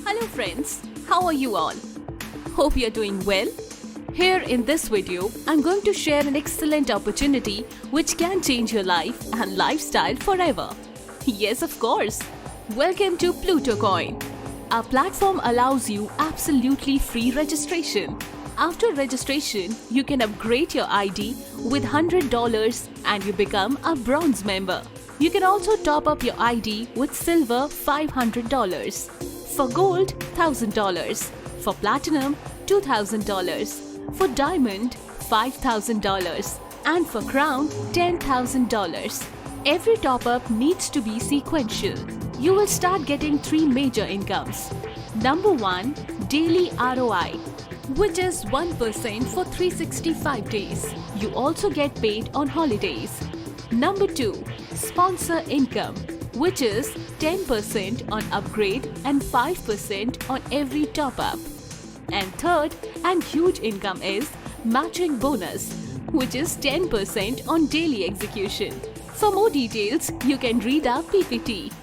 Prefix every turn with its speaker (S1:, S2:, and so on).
S1: Hello friends, how are you all? Hope you're doing well. Here in this video, I'm going to share an excellent opportunity which can change your life and lifestyle forever. Yes, of course. Welcome to Pluto Coin. Our platform allows you absolutely free registration. After registration, you can upgrade your ID with $100 and you become a bronze member. You can also top up your ID with silver $500. For gold, $1,000. For platinum, $2,000. For diamond, $5,000. And for crown, $10,000. Every top-up needs to be sequential. You will start getting 3 major incomes. Number 1, daily ROI, which is 1% for 365 days. You also get paid on holidays. Number 2, sponsor income, which is 10% on upgrade and 5% on every top-up. And third and huge income is matching bonus, which is 10% on daily execution. For more details, you can read our PPT.